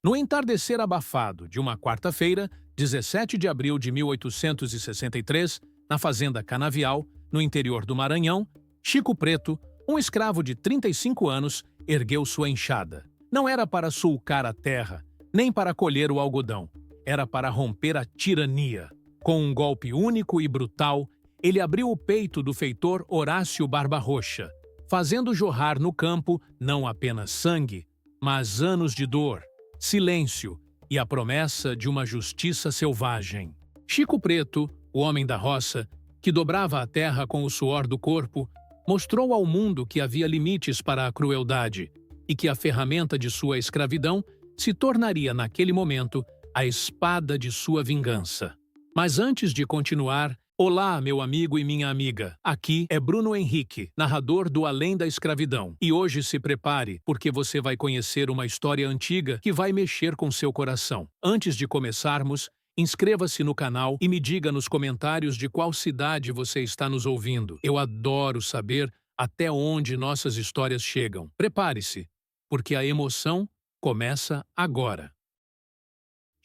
No entardecer abafado de uma quarta-feira, 17 de abril de 1863, na fazenda Canavial, no interior do Maranhão, Chico Preto, um escravo de 35 anos, ergueu sua enxada. Não era para sulcar a terra, nem para colher o algodão. Era para romper a tirania. Com um golpe único e brutal, ele abriu o peito do feitor Horácio Barba Roxa, fazendo jorrar no campo não apenas sangue, mas anos de dor, silêncio e a promessa de uma justiça selvagem. Chico Preto, o homem da roça, que dobrava a terra com o suor do corpo, mostrou ao mundo que havia limites para a crueldade e que a ferramenta de sua escravidão se tornaria, naquele momento, a espada de sua vingança. Mas antes de continuar, olá, meu amigo e minha amiga. Aqui é Bruno Henrique, narrador do Além da Escravidão. E hoje se prepare, porque você vai conhecer uma história antiga que vai mexer com seu coração. Antes de começarmos, inscreva-se no canal e me diga nos comentários de qual cidade você está nos ouvindo. Eu adoro saber até onde nossas histórias chegam. Prepare-se, porque a emoção começa agora.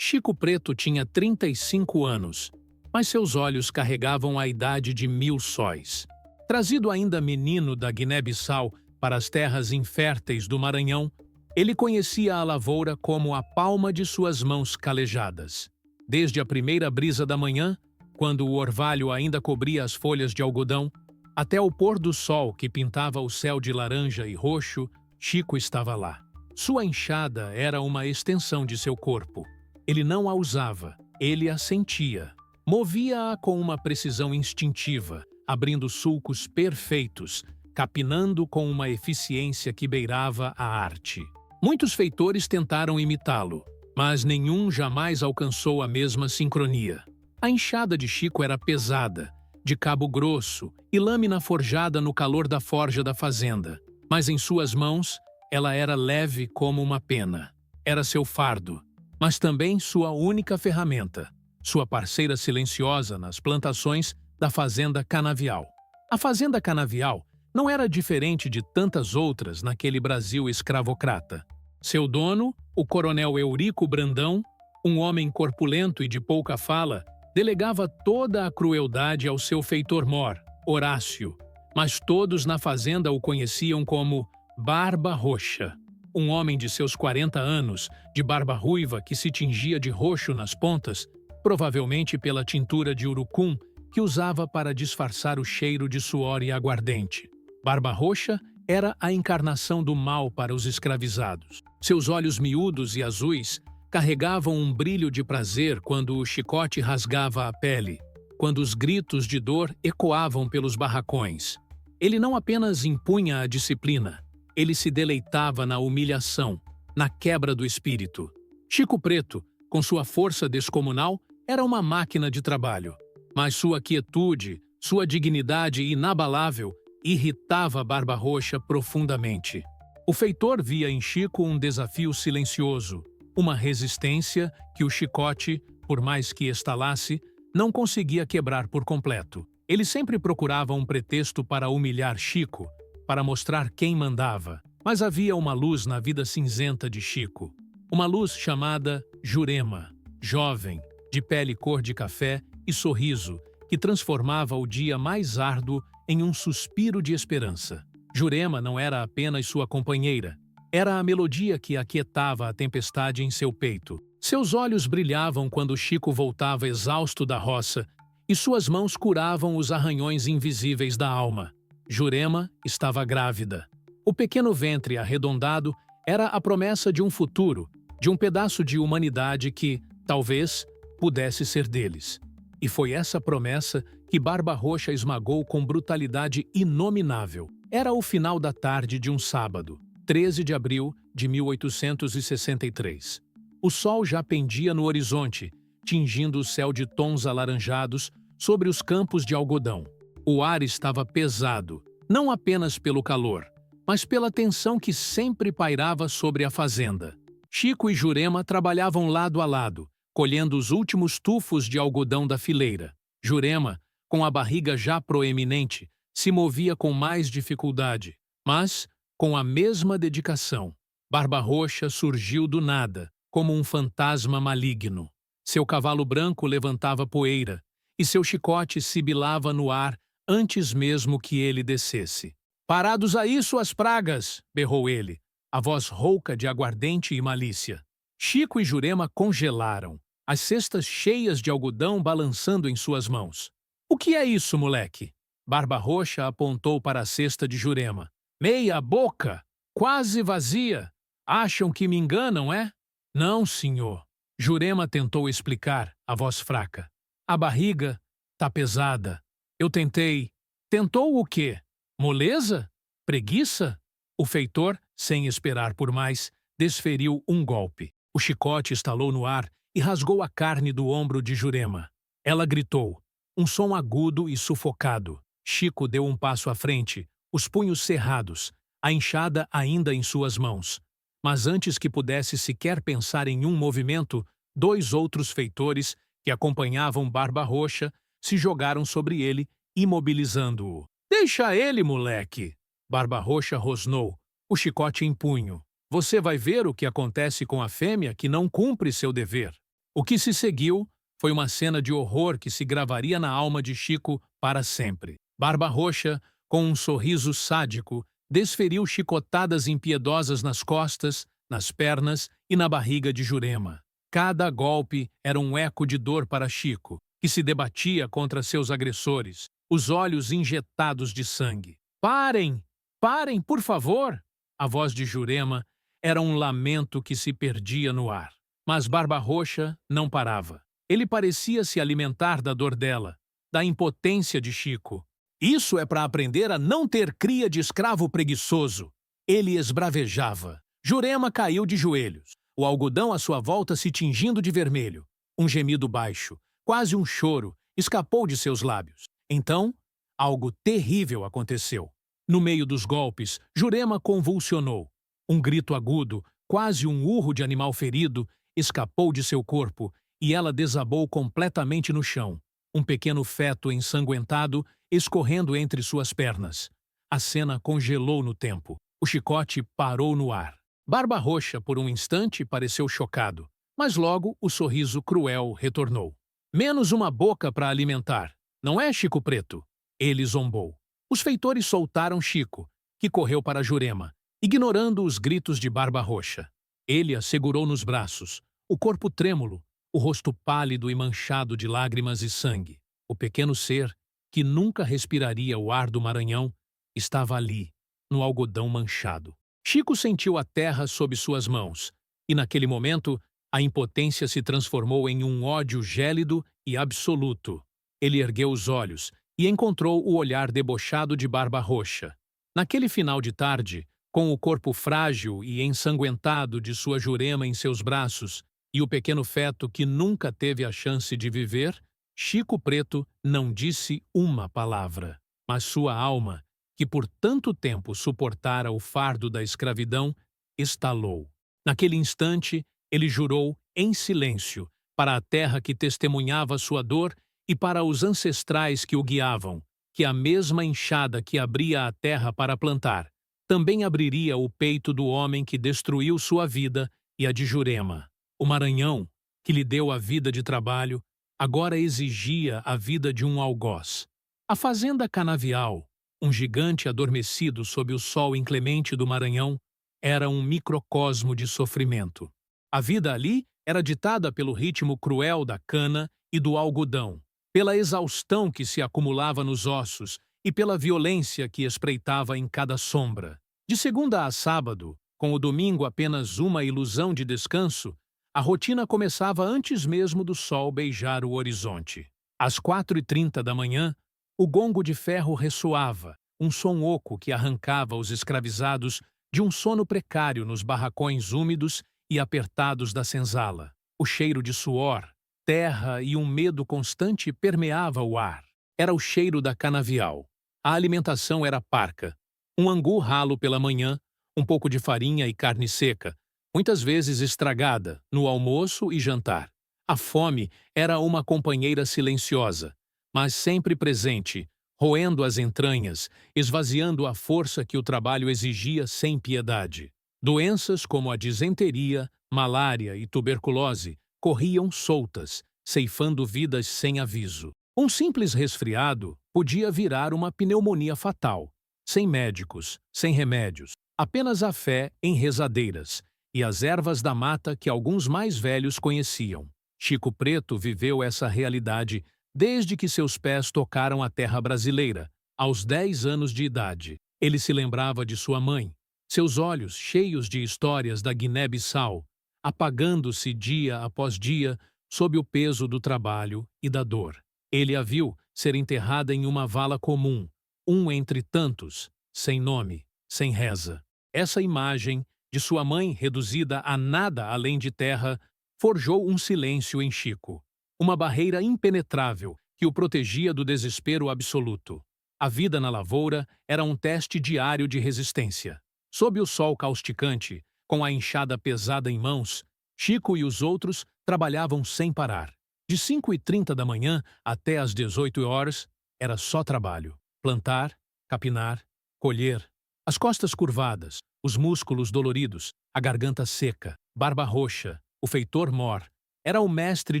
Chico Preto tinha 35 anos, mas seus olhos carregavam a idade de 1000 sóis. Trazido ainda menino da Guiné-Bissau para as terras inférteis do Maranhão, ele conhecia a lavoura como a palma de suas mãos calejadas. Desde a primeira brisa da manhã, quando o orvalho ainda cobria as folhas de algodão, até o pôr do sol que pintava o céu de laranja e roxo, Chico estava lá. Sua enxada era uma extensão de seu corpo. Ele não a usava, ele a sentia. Movia-a com uma precisão instintiva, abrindo sulcos perfeitos, capinando com uma eficiência que beirava a arte. Muitos feitores tentaram imitá-lo, mas nenhum jamais alcançou a mesma sincronia. A enxada de Chico era pesada, de cabo grosso e lâmina forjada no calor da forja da fazenda, mas em suas mãos ela era leve como uma pena. Era seu fardo, mas também sua única ferramenta, sua parceira silenciosa nas plantações da Fazenda Canavial. A Fazenda Canavial não era diferente de tantas outras naquele Brasil escravocrata. Seu dono, o coronel Eurico Brandão, um homem corpulento e de pouca fala, delegava toda a crueldade ao seu feitor-mor, Horácio, mas todos na fazenda o conheciam como Barba Roxa. Um homem de seus 40 anos, de barba ruiva que se tingia de roxo nas pontas, provavelmente pela tintura de urucum que usava para disfarçar o cheiro de suor e aguardente. Barba Roxa era a encarnação do mal para os escravizados. Seus olhos miúdos e azuis carregavam um brilho de prazer quando o chicote rasgava a pele, quando os gritos de dor ecoavam pelos barracões. Ele não apenas impunha a disciplina, ele se deleitava na humilhação, na quebra do espírito. Chico Preto, com sua força descomunal, era uma máquina de trabalho, mas sua quietude, sua dignidade inabalável, irritava Barba Roxa profundamente. O feitor via em Chico um desafio silencioso, uma resistência que o chicote, por mais que estalasse, não conseguia quebrar por completo. Ele sempre procurava um pretexto para humilhar Chico, para mostrar quem mandava. Mas havia uma luz na vida cinzenta de Chico. Uma luz chamada Jurema, jovem, de pele cor de café e sorriso, que transformava o dia mais árduo em um suspiro de esperança. Jurema não era apenas sua companheira, era a melodia que aquietava a tempestade em seu peito. Seus olhos brilhavam quando Chico voltava exausto da roça e suas mãos curavam os arranhões invisíveis da alma. Jurema estava grávida. O pequeno ventre arredondado era a promessa de um futuro, de um pedaço de humanidade que, talvez, pudesse ser deles. E foi essa promessa que Barba Roxa esmagou com brutalidade inominável. Era o final da tarde de um sábado, 13 de abril de 1863. O sol já pendia no horizonte, tingindo o céu de tons alaranjados sobre os campos de algodão. O ar estava pesado, não apenas pelo calor, mas pela tensão que sempre pairava sobre a fazenda. Chico e Jurema trabalhavam lado a lado, colhendo os últimos tufos de algodão da fileira. Jurema, com a barriga já proeminente, se movia com mais dificuldade, mas com a mesma dedicação. Barba Roxa surgiu do nada, como um fantasma maligno. Seu cavalo branco levantava poeira, e seu chicote sibilava no ar antes mesmo que ele descesse. "Parados aí, suas pragas!" berrou ele, a voz rouca de aguardente e malícia. Chico e Jurema congelaram, as cestas cheias de algodão balançando em suas mãos. "O que é isso, moleque?" Barba Roxa apontou para a cesta de Jurema. "Meia boca! Quase vazia! Acham que me enganam, é?" "Não, senhor." Jurema tentou explicar, a voz fraca. "A barriga tá pesada. Eu tentei." "Tentou o quê? Moleza? Preguiça?" O feitor, sem esperar por mais, desferiu um golpe. O chicote estalou no ar e rasgou a carne do ombro de Jurema. Ela gritou, um som agudo e sufocado. Chico deu um passo à frente, os punhos cerrados, a enxada ainda em suas mãos. Mas antes que pudesse sequer pensar em um movimento, 2 outros feitores, que acompanhavam Barba Roxa, se jogaram sobre ele, imobilizando-o. "Deixa ele, moleque!" Barba Roxa rosnou, o chicote em punho. "Você vai ver o que acontece com a fêmea que não cumpre seu dever." O que se seguiu foi uma cena de horror que se gravaria na alma de Chico para sempre. Barba Roxa, com um sorriso sádico, desferiu chicotadas impiedosas nas costas, nas pernas e na barriga de Jurema. Cada golpe era um eco de dor para Chico, que se debatia contra seus agressores, os olhos injetados de sangue. "Parem! Parem, por favor!" A voz de Jurema era um lamento que se perdia no ar. Mas Barba Roxa não parava. Ele parecia se alimentar da dor dela, da impotência de Chico. "Isso é para aprender a não ter cria de escravo preguiçoso." Ele esbravejava. Jurema caiu de joelhos, o algodão à sua volta se tingindo de vermelho. Um gemido baixo, quase um choro, escapou de seus lábios. Então, algo terrível aconteceu. No meio dos golpes, Jurema convulsionou. Um grito agudo, quase um urro de animal ferido, escapou de seu corpo e ela desabou completamente no chão. Um pequeno feto ensanguentado escorrendo entre suas pernas. A cena congelou no tempo. O chicote parou no ar. Barba Roxa, por um instante, pareceu chocado, mas logo o sorriso cruel retornou. "Menos uma boca para alimentar, não é, Chico Preto?" Ele zombou. Os feitores soltaram Chico, que correu para Jurema, ignorando os gritos de Barba Roxa. Ele a segurou nos braços, o corpo trêmulo, o rosto pálido e manchado de lágrimas e sangue. O pequeno ser, que nunca respiraria o ar do Maranhão, estava ali, no algodão manchado. Chico sentiu a terra sob suas mãos, e naquele momento, a impotência se transformou em um ódio gélido e absoluto. Ele ergueu os olhos e encontrou o olhar debochado de Barba Roxa. Naquele final de tarde, com o corpo frágil e ensanguentado de sua Jurema em seus braços e o pequeno feto que nunca teve a chance de viver, Chico Preto não disse uma palavra. Mas sua alma, que por tanto tempo suportara o fardo da escravidão, estalou. Naquele instante, ele jurou, em silêncio, para a terra que testemunhava sua dor e para os ancestrais que o guiavam, que a mesma enxada que abria a terra para plantar, também abriria o peito do homem que destruiu sua vida e a de Jurema. O Maranhão, que lhe deu a vida de trabalho, agora exigia a vida de um algoz. A fazenda Canavial, um gigante adormecido sob o sol inclemente do Maranhão, era um microcosmo de sofrimento. A vida ali era ditada pelo ritmo cruel da cana e do algodão, pela exaustão que se acumulava nos ossos e pela violência que espreitava em cada sombra. De segunda a sábado, com o domingo apenas uma ilusão de descanso, a rotina começava antes mesmo do sol beijar o horizonte. Às 4h30 da manhã, o gongo de ferro ressoava, um som oco que arrancava os escravizados de um sono precário nos barracões úmidos e apertados da senzala. O cheiro de suor, terra e um medo constante permeava o ar. Era o cheiro da canavial. A alimentação era parca. Um angu ralo pela manhã, um pouco de farinha e carne seca, muitas vezes estragada, no almoço e jantar. A fome era uma companheira silenciosa, mas sempre presente, roendo as entranhas, esvaziando a força que o trabalho exigia sem piedade. Doenças como a disenteria, malária e tuberculose corriam soltas, ceifando vidas sem aviso. Um simples resfriado podia virar uma pneumonia fatal, sem médicos, sem remédios, apenas a fé em rezadeiras e as ervas da mata que alguns mais velhos conheciam. Chico Preto viveu essa realidade desde que seus pés tocaram a terra brasileira, aos 10 anos de idade. Ele se lembrava de sua mãe, seus olhos cheios de histórias da Guiné-Bissau, apagando-se dia após dia sob o peso do trabalho e da dor. Ele a viu ser enterrada em uma vala comum, um entre tantos, sem nome, sem reza. Essa imagem de sua mãe reduzida a nada além de terra forjou um silêncio em Chico, uma barreira impenetrável que o protegia do desespero absoluto. A vida na lavoura era um teste diário de resistência. Sob o sol causticante, com a enxada pesada em mãos, Chico e os outros trabalhavam sem parar. De 5h30 da manhã até às 18 horas, era só trabalho. Plantar, capinar, colher. As costas curvadas, os músculos doloridos, a garganta seca, barba roxa, o feitor mor. Era o mestre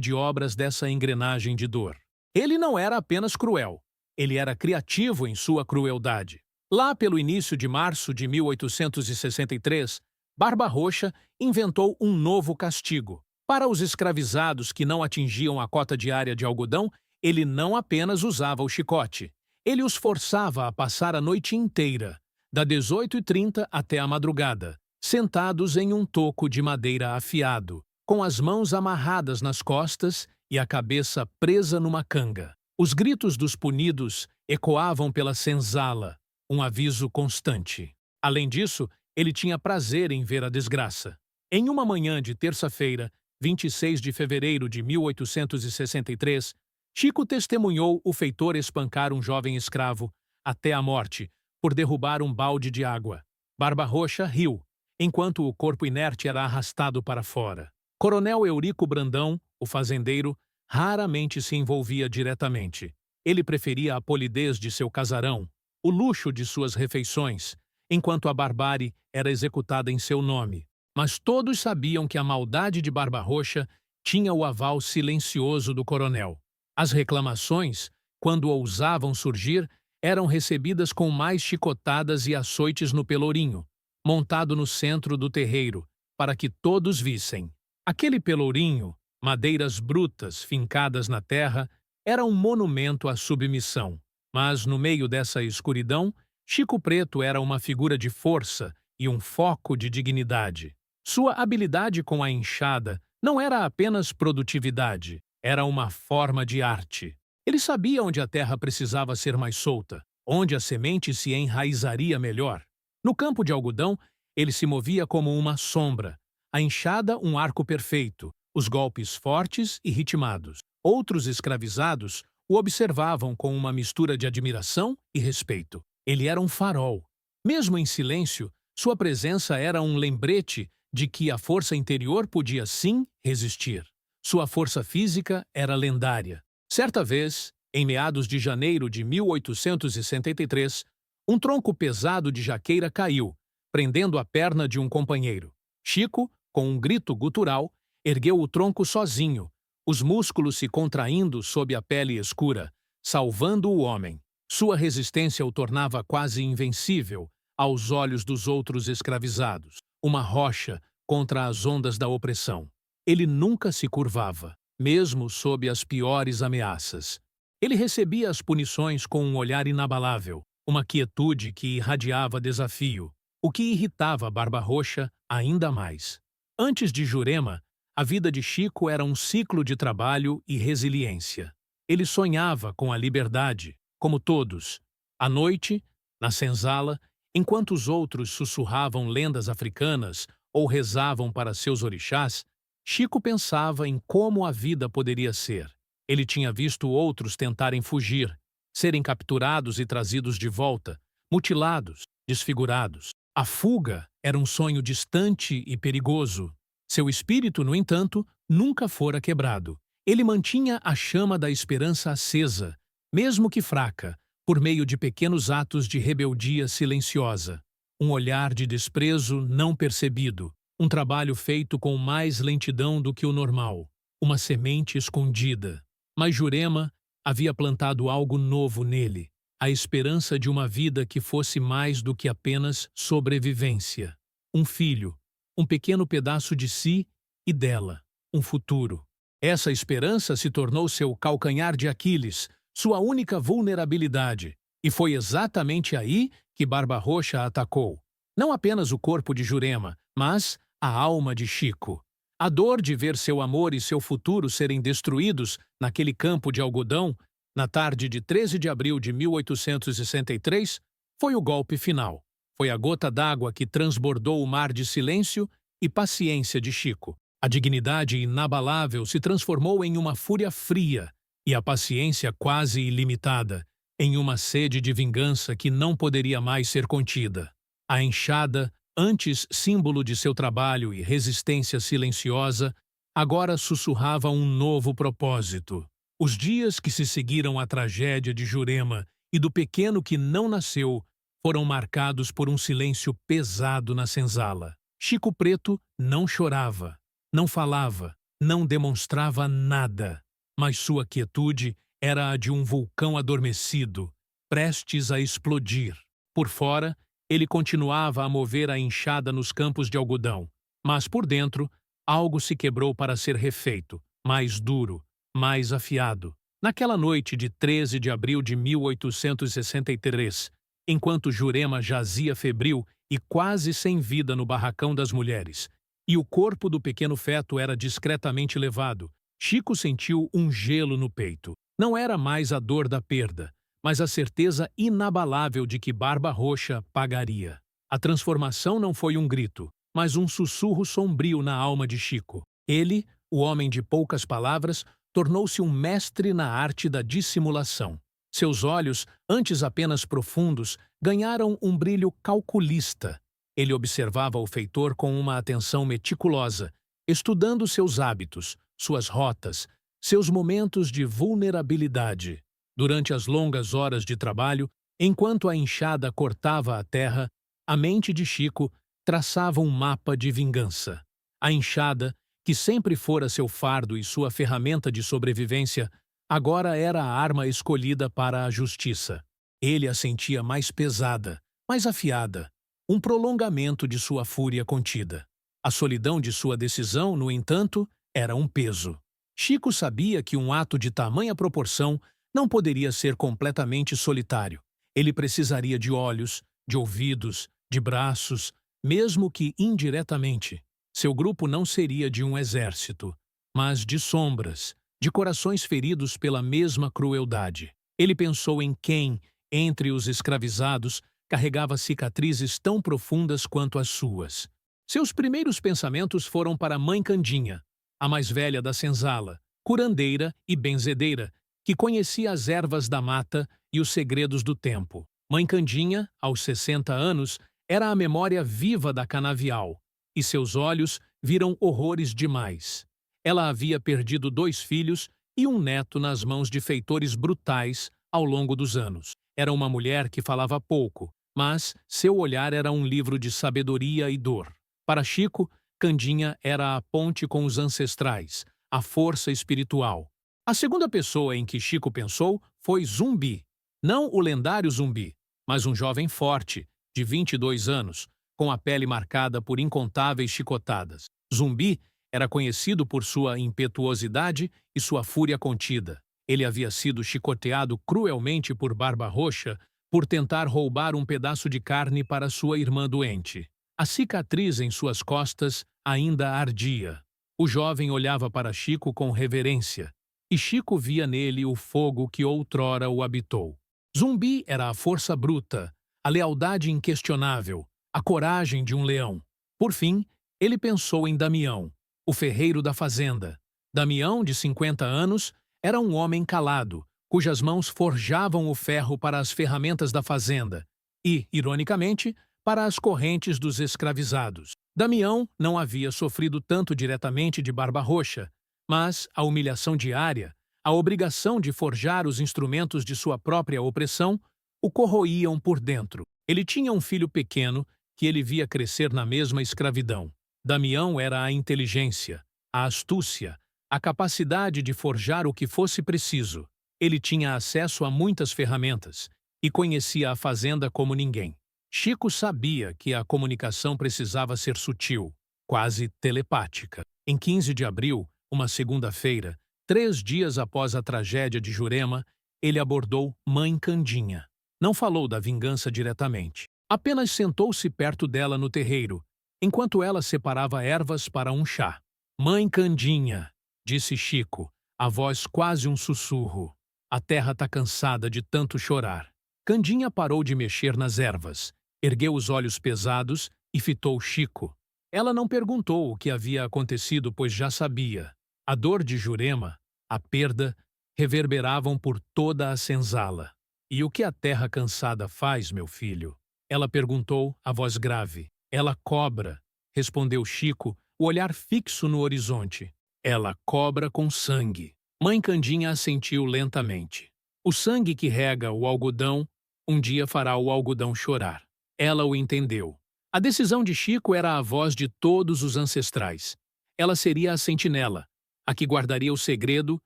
de obras dessa engrenagem de dor. Ele não era apenas cruel. Ele era criativo em sua crueldade. Lá pelo início de março de 1863, Barba Roxa inventou um novo castigo. Para os escravizados que não atingiam a cota diária de algodão, ele não apenas usava o chicote. Ele os forçava a passar a noite inteira, das 18h30 até a madrugada, sentados em um toco de madeira afiado, com as mãos amarradas nas costas e a cabeça presa numa canga. Os gritos dos punidos ecoavam pela senzala, um aviso constante. Além disso, ele tinha prazer em ver a desgraça. Em uma manhã de terça-feira, 26 de fevereiro de 1863, Chico testemunhou o feitor espancar um jovem escravo até a morte por derrubar um balde de água. Barba Roxa riu, enquanto o corpo inerte era arrastado para fora. Coronel Eurico Brandão, o fazendeiro, raramente se envolvia diretamente. Ele preferia a polidez de seu casarão, o luxo de suas refeições, enquanto a barbárie era executada em seu nome. Mas todos sabiam que a maldade de Barba Roxa tinha o aval silencioso do coronel. As reclamações, quando ousavam surgir, eram recebidas com mais chicotadas e açoites no pelourinho, montado no centro do terreiro, para que todos vissem. Aquele pelourinho, madeiras brutas fincadas na terra, era um monumento à submissão. Mas, no meio dessa escuridão, Chico Preto era uma figura de força e um foco de dignidade. Sua habilidade com a enxada não era apenas produtividade, era uma forma de arte. Ele sabia onde a terra precisava ser mais solta, onde a semente se enraizaria melhor. No campo de algodão, ele se movia como uma sombra, a enxada um arco perfeito, os golpes fortes e ritmados. Outros escravizados o observavam com uma mistura de admiração e respeito. Ele era um farol. Mesmo em silêncio, sua presença era um lembrete de que a força interior podia sim resistir. Sua força física era lendária. Certa vez, em meados de janeiro de 1863, um tronco pesado de jaqueira caiu, prendendo a perna de um companheiro. Chico, com um grito gutural, ergueu o tronco sozinho, os músculos se contraindo sob a pele escura, salvando o homem. Sua resistência o tornava quase invencível aos olhos dos outros escravizados, uma rocha contra as ondas da opressão. Ele nunca se curvava, mesmo sob as piores ameaças. Ele recebia as punições com um olhar inabalável, uma quietude que irradiava desafio, o que irritava Barba Roxa ainda mais. Antes de Jurema, a vida de Chico era um ciclo de trabalho e resiliência. Ele sonhava com a liberdade, como todos. À noite, na senzala, enquanto os outros sussurravam lendas africanas ou rezavam para seus orixás, Chico pensava em como a vida poderia ser. Ele tinha visto outros tentarem fugir, serem capturados e trazidos de volta, mutilados, desfigurados. A fuga era um sonho distante e perigoso. Seu espírito, no entanto, nunca fora quebrado. Ele mantinha a chama da esperança acesa, mesmo que fraca, por meio de pequenos atos de rebeldia silenciosa. Um olhar de desprezo não percebido, Um trabalho feito com mais lentidão do que o normal, uma semente escondida. Mas Jurema havia plantado algo novo nele, a esperança de uma vida que fosse mais do que apenas sobrevivência. Um filho, um pequeno pedaço de si e dela, um futuro. Essa esperança se tornou seu calcanhar de Aquiles, sua única vulnerabilidade, e foi exatamente aí que Barba Roxa atacou. Não apenas o corpo de Jurema, mas a alma de Chico. A dor de ver seu amor e seu futuro serem destruídos naquele campo de algodão, na tarde de 13 de abril de 1863, foi o golpe final. Foi a gota d'água que transbordou o mar de silêncio e paciência de Chico. A dignidade inabalável se transformou em uma fúria fria e a paciência quase ilimitada, em uma sede de vingança que não poderia mais ser contida. A enxada, antes símbolo de seu trabalho e resistência silenciosa, agora sussurrava um novo propósito. Os dias que se seguiram à tragédia de Jurema e do pequeno que não nasceu foram marcados por um silêncio pesado na senzala. Chico Preto não chorava, não falava, não demonstrava nada, mas sua quietude era a de um vulcão adormecido, prestes a explodir. Por fora, ele continuava a mover a enxada nos campos de algodão, mas por dentro, algo se quebrou para ser refeito, mais duro, mais afiado. Naquela noite de 13 de abril de 1863, enquanto Jurema jazia febril e quase sem vida no barracão das mulheres, e o corpo do pequeno feto era discretamente levado, Chico sentiu um gelo no peito. Não era mais a dor da perda, mas a certeza inabalável de que Barba Roxa pagaria. A transformação não foi um grito, mas um sussurro sombrio na alma de Chico. Ele, o homem de poucas palavras, tornou-se um mestre na arte da dissimulação. Seus olhos, antes apenas profundos, ganharam um brilho calculista. Ele observava o feitor com uma atenção meticulosa, estudando seus hábitos, suas rotas, seus momentos de vulnerabilidade. Durante as longas horas de trabalho, enquanto a enxada cortava a terra, a mente de Chico traçava um mapa de vingança. A enxada, que sempre fora seu fardo e sua ferramenta de sobrevivência, agora era a arma escolhida para a justiça. Ele a sentia mais pesada, mais afiada, um prolongamento de sua fúria contida. A solidão de sua decisão, no entanto, era um peso. Chico sabia que um ato de tamanha proporção não poderia ser completamente solitário. Ele precisaria de olhos, de ouvidos, de braços, mesmo que indiretamente. Seu grupo não seria de um exército, mas de sombras, de corações feridos pela mesma crueldade. Ele pensou em quem, entre os escravizados, carregava cicatrizes tão profundas quanto as suas. Seus primeiros pensamentos foram para Mãe Candinha, a mais velha da senzala, curandeira e benzedeira, que conhecia as ervas da mata e os segredos do tempo. Mãe Candinha, aos 60 anos, era a memória viva da canavial, e seus olhos viram horrores demais. Ela havia perdido 2 filhos e um neto nas mãos de feitores brutais ao longo dos anos. Era uma mulher que falava pouco, mas seu olhar era um livro de sabedoria e dor. Para Chico, Candinha era a ponte com os ancestrais, a força espiritual. A segunda pessoa em que Chico pensou foi Zumbi. Não o lendário Zumbi, mas um jovem forte, de 22 anos, com a pele marcada por incontáveis chicotadas. Zumbi era conhecido por sua impetuosidade e sua fúria contida. Ele havia sido chicoteado cruelmente por Barba Roxa por tentar roubar um pedaço de carne para sua irmã doente. A cicatriz em suas costas ainda ardia. O jovem olhava para Chico com reverência, e Chico via nele o fogo que outrora o habitou. Zumbi era a força bruta, a lealdade inquestionável, a coragem de um leão. Por fim, ele pensou em Damião, o ferreiro da fazenda. Damião, de 50 anos, era um homem calado, cujas mãos forjavam o ferro para as ferramentas da fazenda e, ironicamente, para as correntes dos escravizados. Damião não havia sofrido tanto diretamente de Barba Roxa, mas a humilhação diária, a obrigação de forjar os instrumentos de sua própria opressão, o corroíam por dentro. Ele tinha um filho pequeno que ele via crescer na mesma escravidão. Damião era a inteligência, a astúcia, a capacidade de forjar o que fosse preciso. Ele tinha acesso a muitas ferramentas e conhecia a fazenda como ninguém. Chico sabia que a comunicação precisava ser sutil, quase telepática. Em 15 de abril, uma segunda-feira, 3 dias após a tragédia de Jurema, ele abordou Mãe Candinha. Não falou da vingança diretamente. Apenas sentou-se perto dela no terreiro, enquanto ela separava ervas para um chá. Mãe Candinha, disse Chico, a voz quase um sussurro. A terra tá cansada de tanto chorar. Candinha parou de mexer nas ervas, ergueu os olhos pesados e fitou Chico. Ela não perguntou o que havia acontecido, pois já sabia. A dor de Jurema, a perda, reverberavam por toda a senzala. E o que a terra cansada faz, meu filho? Ela perguntou, a voz grave. Ela cobra, respondeu Chico, o olhar fixo no horizonte. Ela cobra com sangue. Mãe Candinha assentiu lentamente. O sangue que rega o algodão, um dia fará o algodão chorar. Ela o entendeu. A decisão de Chico era a voz de todos os ancestrais. Ela seria a sentinela, a que guardaria o segredo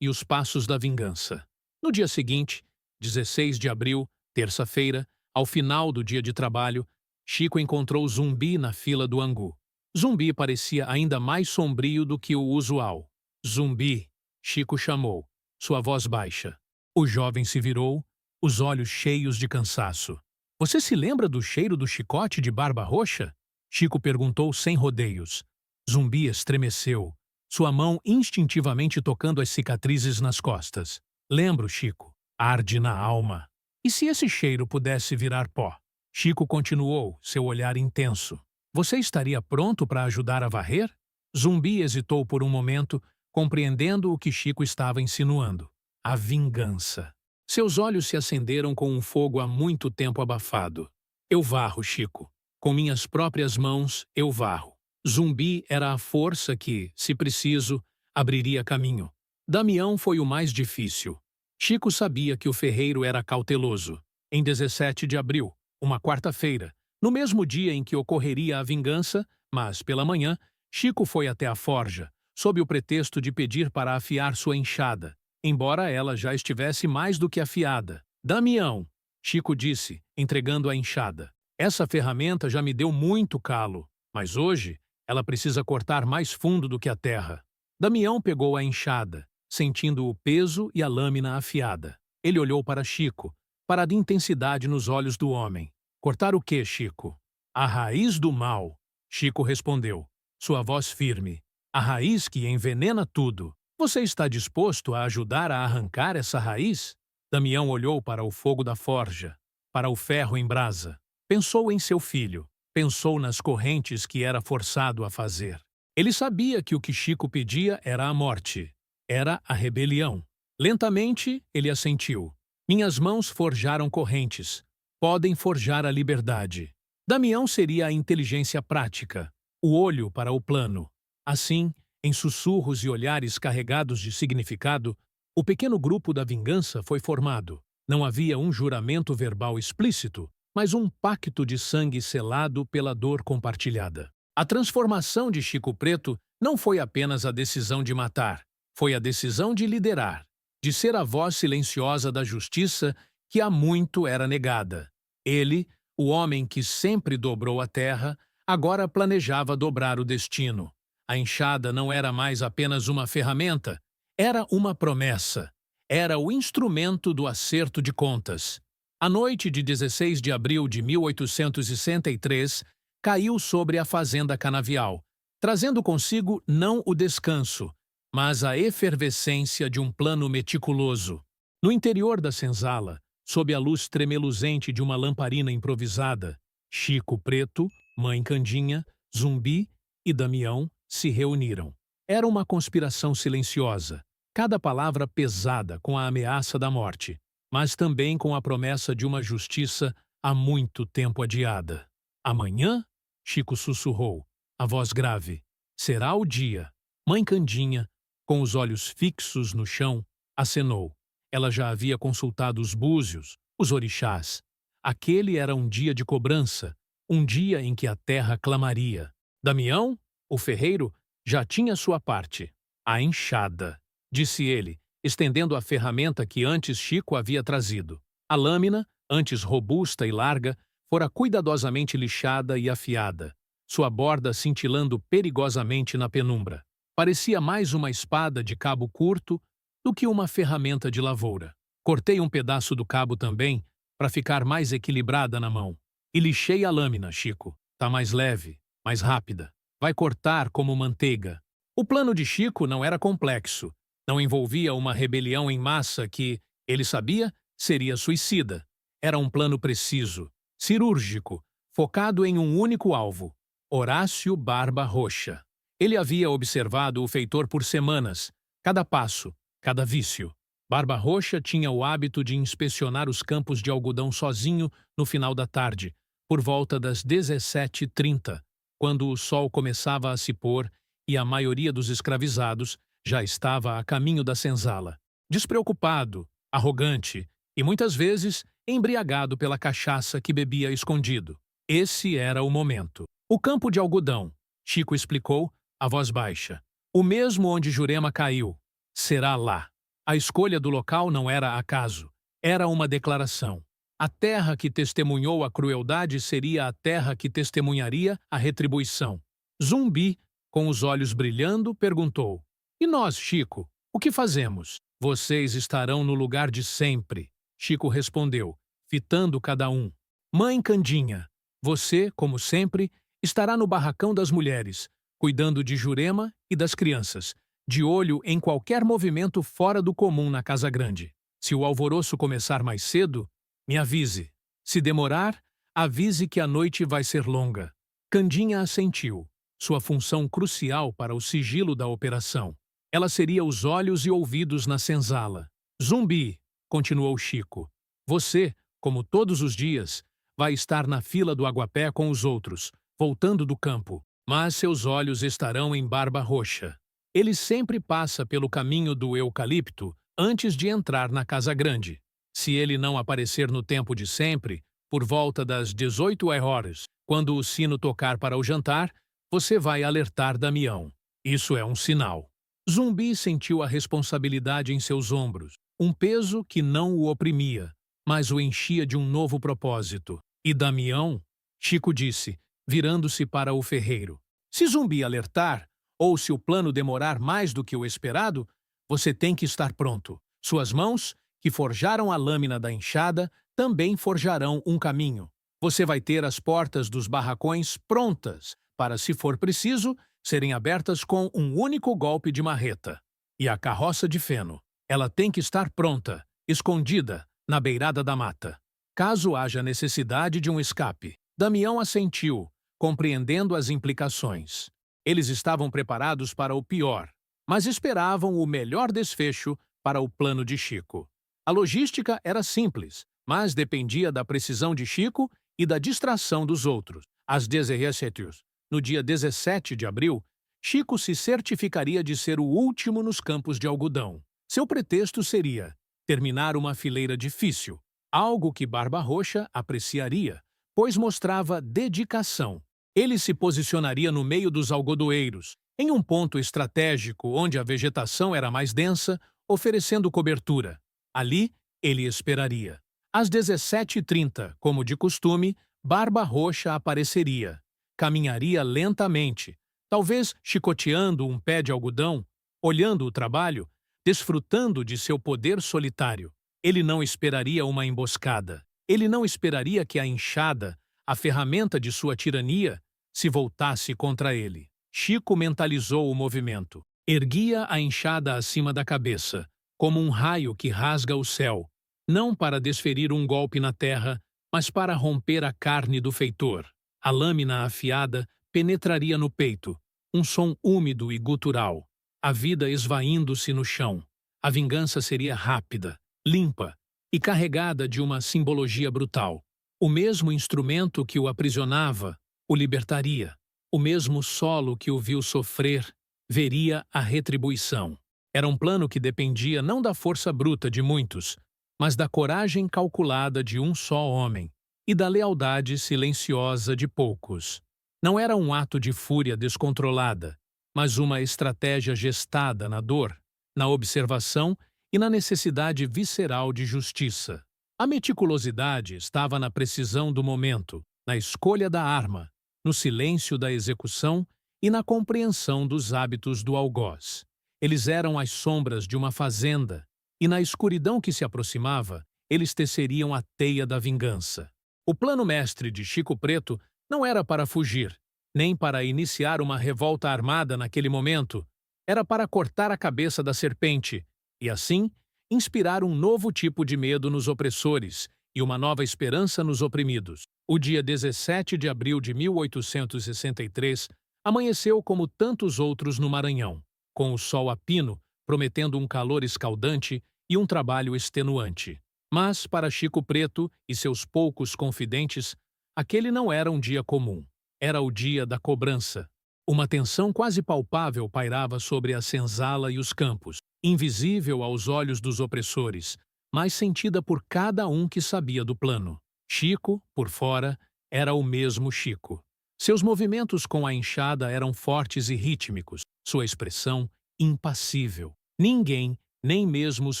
e os passos da vingança. No dia seguinte, 16 de abril, terça-feira, ao final do dia de trabalho, Chico encontrou Zumbi na fila do angu. Zumbi parecia ainda mais sombrio do que o usual. Zumbi, Chico chamou, sua voz baixa. O jovem se virou, os olhos cheios de cansaço. Você se lembra do cheiro do chicote de barba roxa? Chico perguntou sem rodeios. Zumbi estremeceu, sua mão instintivamente tocando as cicatrizes nas costas. Lembro, Chico. Arde na alma. E se esse cheiro pudesse virar pó? Chico continuou, seu olhar intenso. Você estaria pronto para ajudar a varrer? Zumbi hesitou por um momento, compreendendo o que Chico estava insinuando. A vingança. Seus olhos se acenderam com um fogo há muito tempo abafado. Eu varro, Chico. Com minhas próprias mãos, eu varro. Zumbi era a força que, se preciso, abriria caminho. Damião foi o mais difícil. Chico sabia que o ferreiro era cauteloso. Em 17 de abril, uma quarta-feira, no mesmo dia em que ocorreria a vingança, mas pela manhã, Chico foi até a forja, sob o pretexto de pedir para afiar sua enxada, embora ela já estivesse mais do que afiada. Damião, Chico disse, entregando a enxada. Essa ferramenta já me deu muito calo, mas hoje ela precisa cortar mais fundo do que a terra. Damião pegou a enxada, sentindo o peso e a lâmina afiada. Ele olhou para Chico, para a intensidade nos olhos do homem. Cortar o quê, Chico? A raiz do mal, Chico respondeu, sua voz firme. A raiz que envenena tudo. Você está disposto a ajudar a arrancar essa raiz? Damião olhou para o fogo da forja, para o ferro em brasa. Pensou em seu filho, pensou nas correntes que era forçado a fazer. Ele sabia que o que Chico pedia era a morte. Era a rebelião. Lentamente, ele assentiu. Minhas mãos forjaram correntes. Podem forjar a liberdade. Damião seria a inteligência prática, o olho para o plano. Assim, em sussurros e olhares carregados de significado, o pequeno grupo da vingança foi formado. Não havia um juramento verbal explícito, mas um pacto de sangue selado pela dor compartilhada. A transformação de Chico Preto não foi apenas a decisão de matar, foi a decisão de liderar, de ser a voz silenciosa da justiça que há muito era negada. Ele, o homem que sempre dobrou a terra, agora planejava dobrar o destino. A enxada não era mais apenas uma ferramenta, era uma promessa. Era o instrumento do acerto de contas. A noite de 16 de abril de 1863 caiu sobre a fazenda canavial, trazendo consigo não o descanso, mas a efervescência de um plano meticuloso. No interior da senzala, sob a luz tremeluzente de uma lamparina improvisada, Chico Preto, Mãe Candinha, Zumbi e Damião se reuniram. Era uma conspiração silenciosa, cada palavra pesada com a ameaça da morte, mas também com a promessa de uma justiça há muito tempo adiada. Amanhã? Chico sussurrou, a voz grave. Será o dia. Mãe Candinha, com os olhos fixos no chão, acenou. Ela já havia consultado os búzios, os orixás. Aquele era um dia de cobrança, um dia em que a terra clamaria. Damião? O ferreiro já tinha sua parte. A enxada, disse ele, estendendo a ferramenta que antes Chico havia trazido. A lâmina, antes robusta e larga, fora cuidadosamente lixada e afiada, sua borda cintilando perigosamente na penumbra. Parecia mais uma espada de cabo curto do que uma ferramenta de lavoura. Cortei um pedaço do cabo também, para ficar mais equilibrada na mão. E lixei a lâmina, Chico. Tá mais leve, mais rápida. Vai cortar como manteiga. O plano de Chico não era complexo. Não envolvia uma rebelião em massa que, ele sabia, seria suicida. Era um plano preciso, cirúrgico, focado em um único alvo: Horácio Barba Roxa. Ele havia observado o feitor por semanas, cada passo, cada vício. Barba Roxa tinha o hábito de inspecionar os campos de algodão sozinho no final da tarde, por volta das 17h30, quando o sol começava a se pôr e a maioria dos escravizados já estava a caminho da senzala. Despreocupado, arrogante e, muitas vezes, embriagado pela cachaça que bebia escondido. Esse era o momento. O campo de algodão, Chico explicou, a voz baixa. O mesmo onde Jurema caiu. Será lá. A escolha do local não era acaso. Era uma declaração. A terra que testemunhou a crueldade seria a terra que testemunharia a retribuição. Zumbi, com os olhos brilhando, perguntou: E nós, Chico, o que fazemos? Vocês estarão no lugar de sempre, Chico respondeu, fitando cada um. Mãe Candinha, você, como sempre, estará no barracão das mulheres, cuidando de Jurema e das crianças, de olho em qualquer movimento fora do comum na Casa Grande. Se o alvoroço começar mais cedo, me avise. Se demorar, avise que a noite vai ser longa. Candinha assentiu, sua função crucial para o sigilo da operação. Ela seria os olhos e ouvidos na senzala. Zumbi, continuou Chico, você, como todos os dias, vai estar na fila do aguapé com os outros, voltando do campo, mas seus olhos estarão em Barba Roxa. Ele sempre passa pelo caminho do eucalipto antes de entrar na Casa Grande. Se ele não aparecer no tempo de sempre, por volta das 18h, quando o sino tocar para o jantar, você vai alertar Damião. Isso é um sinal. Zumbi sentiu a responsabilidade em seus ombros, um peso que não o oprimia, mas o enchia de um novo propósito. E Damião? Chico disse, virando-se para o ferreiro. Se Zumbi alertar, ou se o plano demorar mais do que o esperado, você tem que estar pronto. Suas mãos, que forjaram a lâmina da enxada, também forjarão um caminho. Você vai ter as portas dos barracões prontas para, se for preciso, serem abertas com um único golpe de marreta. E a carroça de feno. Ela tem que estar pronta, escondida, na beirada da mata. Caso haja necessidade de um escape. Damião assentiu, compreendendo as implicações. Eles estavam preparados para o pior, mas esperavam o melhor desfecho para o plano de Chico. A logística era simples, mas dependia da precisão de Chico e da distração dos outros. Às 17h, no dia 17 de abril, Chico se certificaria de ser o último nos campos de algodão. Seu pretexto seria terminar uma fileira difícil, algo que Barba Roxa apreciaria, pois mostrava dedicação. Ele se posicionaria no meio dos algodoeiros, em um ponto estratégico onde a vegetação era mais densa, oferecendo cobertura. Ali, ele esperaria. Às 17h30, como de costume, Barba Roxa apareceria. Caminharia lentamente, talvez chicoteando um pé de algodão, olhando o trabalho, desfrutando de seu poder solitário. Ele não esperaria uma emboscada. Ele não esperaria que a enxada, a ferramenta de sua tirania, se voltasse contra ele. Chico mentalizou o movimento. Erguia a enxada acima da cabeça, como um raio que rasga o céu, não para desferir um golpe na terra, mas para romper a carne do feitor. A lâmina afiada penetraria no peito, um som úmido e gutural, a vida esvaindo-se no chão. A vingança seria rápida, limpa e carregada de uma simbologia brutal. O mesmo instrumento que o aprisionava o libertaria. O mesmo solo que o viu sofrer veria a retribuição. Era um plano que dependia não da força bruta de muitos, mas da coragem calculada de um só homem e da lealdade silenciosa de poucos. Não era um ato de fúria descontrolada, mas uma estratégia gestada na dor, na observação e na necessidade visceral de justiça. A meticulosidade estava na precisão do momento, na escolha da arma, no silêncio da execução e na compreensão dos hábitos do algoz. Eles eram as sombras de uma fazenda, e na escuridão que se aproximava, eles teceriam a teia da vingança. O plano mestre de Chico Preto não era para fugir, nem para iniciar uma revolta armada naquele momento. Era para cortar a cabeça da serpente e, assim, inspirar um novo tipo de medo nos opressores e uma nova esperança nos oprimidos. O dia 17 de abril de 1863 amanheceu como tantos outros no Maranhão, com o sol a pino, prometendo um calor escaldante e um trabalho extenuante. Mas, para Chico Preto e seus poucos confidentes, aquele não era um dia comum. Era o dia da cobrança. Uma tensão quase palpável pairava sobre a senzala e os campos, invisível aos olhos dos opressores, mas sentida por cada um que sabia do plano. Chico, por fora, era o mesmo Chico. Seus movimentos com a enxada eram fortes e rítmicos, sua expressão impassível. Ninguém, nem mesmo os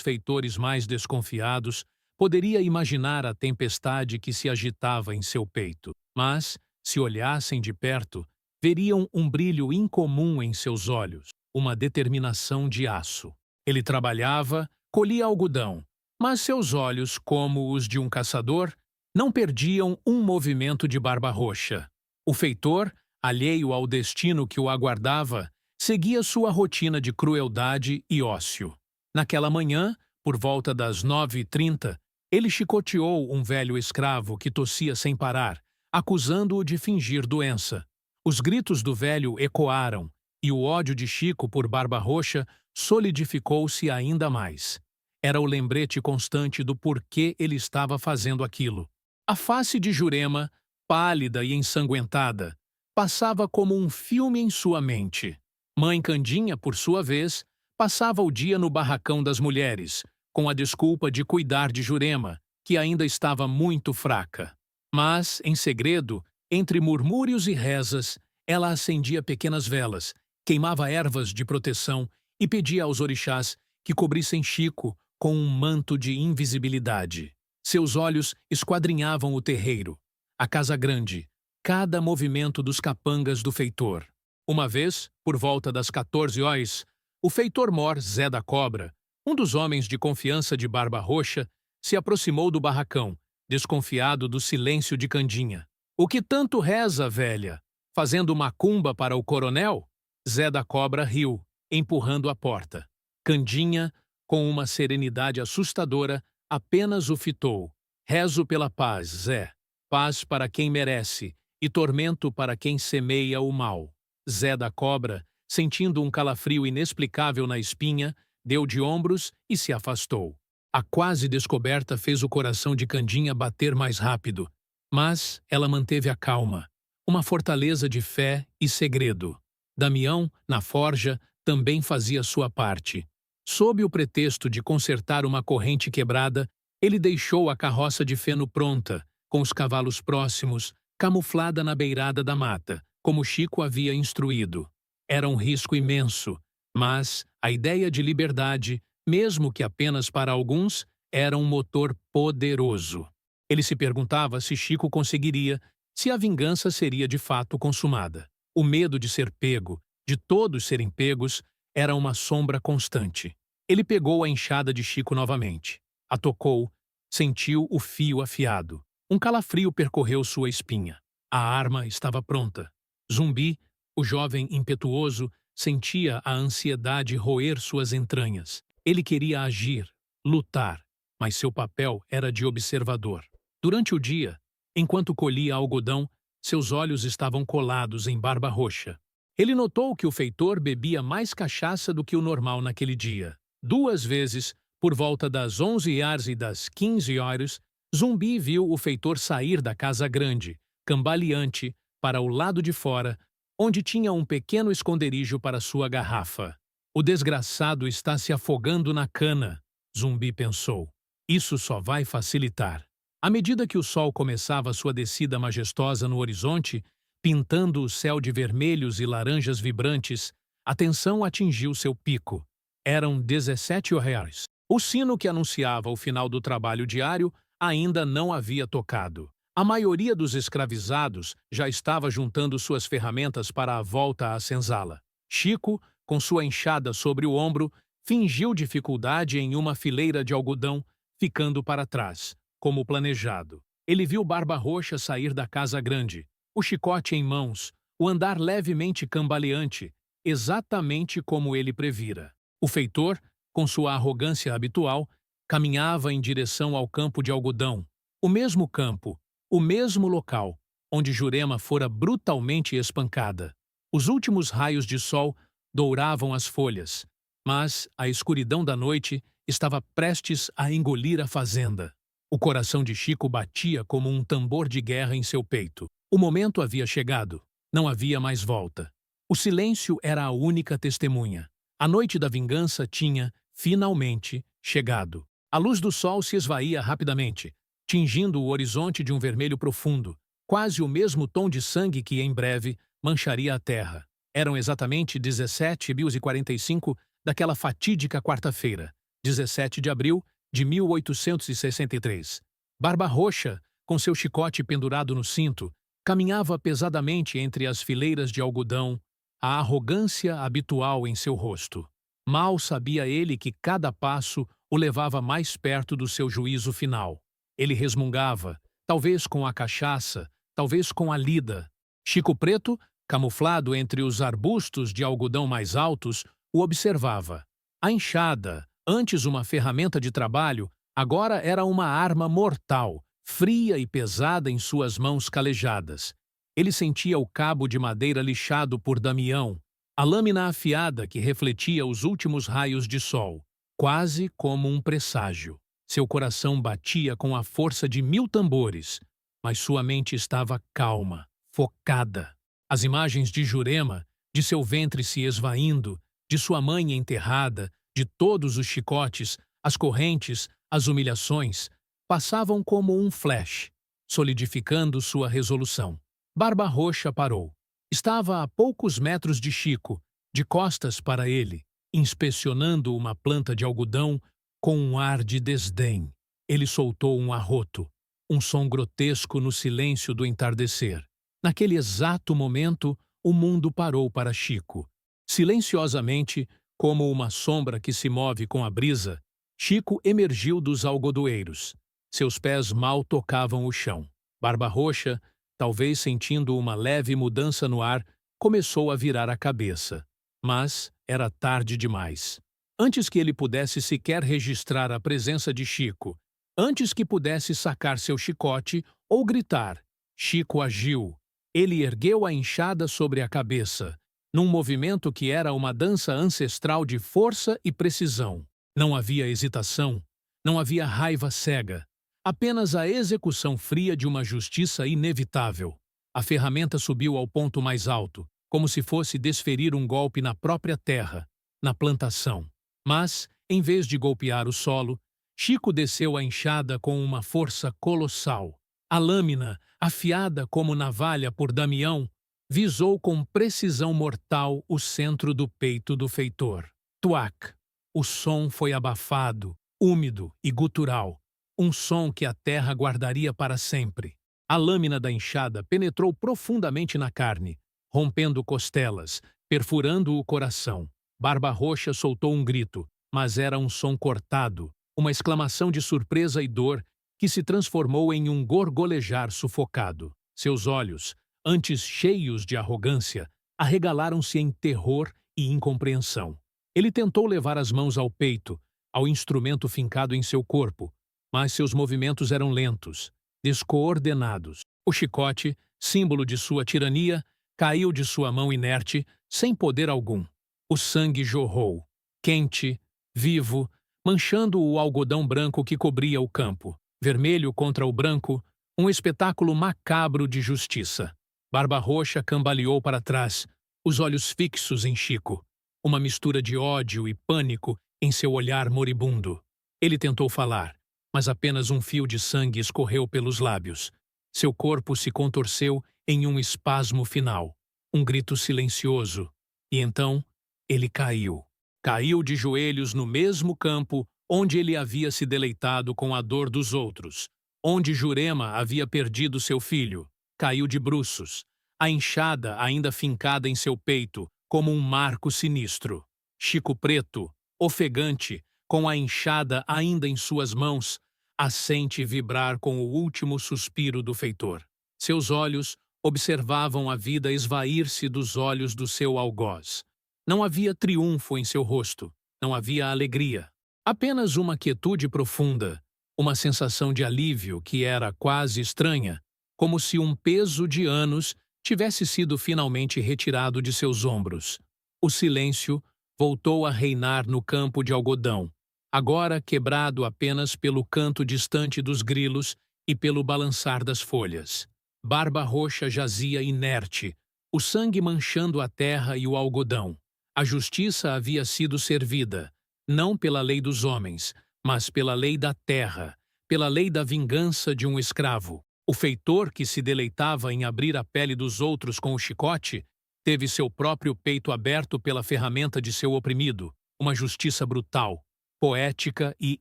feitores mais desconfiados, poderia imaginar a tempestade que se agitava em seu peito. Mas, se olhassem de perto, veriam um brilho incomum em seus olhos, uma determinação de aço. Ele trabalhava, colhia algodão, mas seus olhos, como os de um caçador, não perdiam um movimento de barba roxa. O feitor, alheio ao destino que o aguardava, seguia sua rotina de crueldade e ócio. Naquela manhã, por volta das 9h30, ele chicoteou um velho escravo que tossia sem parar, acusando-o de fingir doença. Os gritos do velho ecoaram, e o ódio de Chico por Barba Roxa solidificou-se ainda mais. Era o lembrete constante do porquê ele estava fazendo aquilo. A face de Jurema, pálida e ensanguentada, passava como um filme em sua mente. Mãe Candinha, por sua vez, passava o dia no barracão das mulheres, com a desculpa de cuidar de Jurema, que ainda estava muito fraca. Mas, em segredo, entre murmúrios e rezas, ela acendia pequenas velas, queimava ervas de proteção e pedia aos orixás que cobrissem Chico com um manto de invisibilidade. Seus olhos esquadrinhavam o terreiro, a casa grande, cada movimento dos capangas do feitor. Uma vez, por volta das 14 horas, o feitor mor Zé da Cobra, um dos homens de confiança de Barba Roxa, se aproximou do barracão, desconfiado do silêncio de Candinha. "O que tanto reza, velha? Fazendo macumba para o coronel?" Zé da Cobra riu, empurrando a porta. Candinha, com uma serenidade assustadora, apenas o fitou. "Rezo pela paz, Zé. Paz para quem merece e tormento para quem semeia o mal." Zé da Cobra, sentindo um calafrio inexplicável na espinha, deu de ombros e se afastou. A quase descoberta fez o coração de Candinha bater mais rápido, mas ela manteve a calma, uma fortaleza de fé e segredo. Damião, na forja, também fazia sua parte. Sob o pretexto de consertar uma corrente quebrada, ele deixou a carroça de feno pronta, com os cavalos próximos, camuflada na beirada da mata, como Chico havia instruído. Era um risco imenso, mas a ideia de liberdade, mesmo que apenas para alguns, era um motor poderoso. Ele se perguntava se Chico conseguiria, se a vingança seria de fato consumada. O medo de ser pego, de todos serem pegos, era uma sombra constante. Ele pegou a enxada de Chico novamente. A tocou, sentiu o fio afiado. Um calafrio percorreu sua espinha. A arma estava pronta. Zumbi, o jovem impetuoso, sentia a ansiedade roer suas entranhas. Ele queria agir, lutar, mas seu papel era de observador. Durante o dia, enquanto colhia algodão, seus olhos estavam colados em Barba Roxa. Ele notou que o feitor bebia mais cachaça do que o normal naquele dia. 2 vezes, por volta das 11 horas e das 15 horas, Zumbi viu o feitor sair da casa grande, cambaleante, para o lado de fora, onde tinha um pequeno esconderijo para sua garrafa. "O desgraçado está se afogando na cana", Zumbi pensou. "Isso só vai facilitar." À medida que o sol começava sua descida majestosa no horizonte, Pintando o céu de vermelhos e laranjas vibrantes, a tensão atingiu seu pico. Eram 17 reais. O sino que anunciava o final do trabalho diário ainda não havia tocado. A maioria dos escravizados já estava juntando suas ferramentas para a volta à senzala. Chico, com sua enxada sobre o ombro, fingiu dificuldade em uma fileira de algodão, ficando para trás, como planejado. Ele viu Barba Roxa sair da casa grande, o chicote em mãos, o andar levemente cambaleante, exatamente como ele previra. O feitor, com sua arrogância habitual, caminhava em direção ao campo de algodão, o mesmo campo, o mesmo local, onde Jurema fora brutalmente espancada. Os últimos raios de sol douravam as folhas, mas a escuridão da noite estava prestes a engolir a fazenda. O coração de Chico batia como um tambor de guerra em seu peito. O momento havia chegado. Não havia mais volta. O silêncio era a única testemunha. A noite da vingança tinha, finalmente, chegado. A luz do sol se esvaía rapidamente, tingindo o horizonte de um vermelho profundo, quase o mesmo tom de sangue que, em breve, mancharia a terra. Eram exatamente 17h45 daquela fatídica quarta-feira, 17 de abril de 1863. Barba Roxa, com seu chicote pendurado no cinto, caminhava pesadamente entre as fileiras de algodão, a arrogância habitual em seu rosto. Mal sabia ele que cada passo o levava mais perto do seu juízo final. Ele resmungava, talvez com a cachaça, talvez com a lida. Chico Preto, camuflado entre os arbustos de algodão mais altos, o observava. A enxada, antes uma ferramenta de trabalho, agora era uma arma mortal, fria e pesada em suas mãos calejadas. Ele sentia o cabo de madeira lixado por Damião, a lâmina afiada que refletia os últimos raios de sol, quase como um presságio. Seu coração batia com a força de 1000 tambores, mas sua mente estava calma, focada. As imagens de Jurema, de seu ventre se esvaindo, de sua mãe enterrada, de todos os chicotes, as correntes, as humilhações, passavam como um flash, solidificando sua resolução. Barba Roxa parou. Estava a poucos metros de Chico, de costas para ele, inspecionando uma planta de algodão com um ar de desdém. Ele soltou um arroto, um som grotesco no silêncio do entardecer. Naquele exato momento, o mundo parou para Chico. Silenciosamente, como uma sombra que se move com a brisa, Chico emergiu dos algodoeiros. Seus pés mal tocavam o chão. Barba Roxa, talvez sentindo uma leve mudança no ar, começou a virar a cabeça. Mas era tarde demais. Antes que ele pudesse sequer registrar a presença de Chico, antes que pudesse sacar seu chicote ou gritar, Chico agiu. Ele ergueu a enxada sobre a cabeça, num movimento que era uma dança ancestral de força e precisão. Não havia hesitação, não havia raiva cega, apenas a execução fria de uma justiça inevitável. A ferramenta subiu ao ponto mais alto, como se fosse desferir um golpe na própria terra, na plantação. Mas, em vez de golpear o solo, Chico desceu a enxada com uma força colossal. A lâmina, afiada como navalha por Damião, visou com precisão mortal o centro do peito do feitor. Tuac! O som foi abafado, úmido e gutural, um som que a terra guardaria para sempre. A lâmina da enxada penetrou profundamente na carne, rompendo costelas, perfurando o coração. Barba Roxa soltou um grito, mas era um som cortado, uma exclamação de surpresa e dor que se transformou em um gorgolejar sufocado. Seus olhos, antes cheios de arrogância, arregalaram-se em terror e incompreensão. Ele tentou levar as mãos ao peito, ao instrumento fincado em seu corpo, mas seus movimentos eram lentos, descoordenados. O chicote, símbolo de sua tirania, caiu de sua mão inerte, sem poder algum. O sangue jorrou, quente, vivo, manchando o algodão branco que cobria o campo. Vermelho contra o branco, um espetáculo macabro de justiça. Barba Roxa cambaleou para trás, os olhos fixos em Chico, uma mistura de ódio e pânico em seu olhar moribundo. Ele tentou falar, mas apenas um fio de sangue escorreu pelos lábios. Seu corpo se contorceu em um espasmo final, um grito silencioso. E então, ele caiu. Caiu de joelhos no mesmo campo onde ele havia se deleitado com a dor dos outros, onde Jurema havia perdido seu filho. Caiu de bruços, a enxada ainda fincada em seu peito, como um marco sinistro. Chico Preto, ofegante, com a enxada ainda em suas mãos, assente vibrar com o último suspiro do feitor. Seus olhos observavam a vida esvair-se dos olhos do seu algoz. Não havia triunfo em seu rosto, não havia alegria. Apenas uma quietude profunda, uma sensação de alívio que era quase estranha, como se um peso de anos tivesse sido finalmente retirado de seus ombros. O silêncio voltou a reinar no campo de algodão, agora quebrado apenas pelo canto distante dos grilos e pelo balançar das folhas. Barba Roxa jazia inerte, o sangue manchando a terra e o algodão. A justiça havia sido servida, não pela lei dos homens, mas pela lei da terra, pela lei da vingança de um escravo. O feitor que se deleitava em abrir a pele dos outros com o chicote, teve seu próprio peito aberto pela ferramenta de seu oprimido, uma justiça brutal, poética e